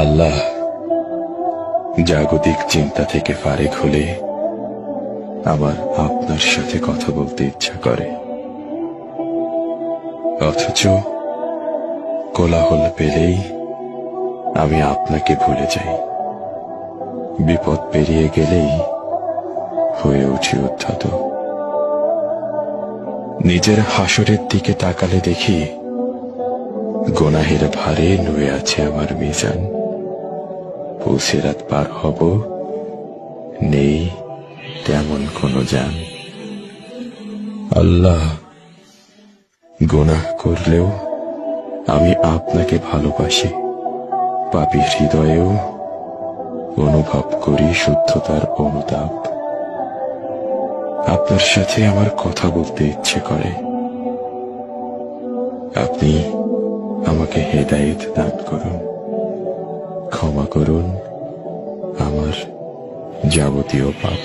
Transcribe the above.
আল্লাহ, জাগতিক চিন্তা থেকে ফারেক হলে আমার আপনার সাথে কথা বলতে ইচ্ছা করে, অথচ কোলাহল পেলেই আমি আপনাকে ভুলে যাই। বিপদ পেরিয়ে গেলেই হয়ে উঠি উদ্ধত। নিজের হাসরের দিকে তাকালে দেখি গুনাহের ভারে নুয়ে আছে আমার মিজান। পুসিরাত পার হব, নেই তেমন কোনো জান। আল্লাহ, গুনাহ করলেও আমি আপনাকে ভালোবাসি। পাপী হৃদয়েও অনুভব করি শুদ্ধতার অনুতাপ। আপনার সাথে আমার কথা বলতে ইচ্ছে করে। আপনি আমাকে হেদায়েত দান করুন, ক্ষমা করুন আমার যাবতীয় পাপ।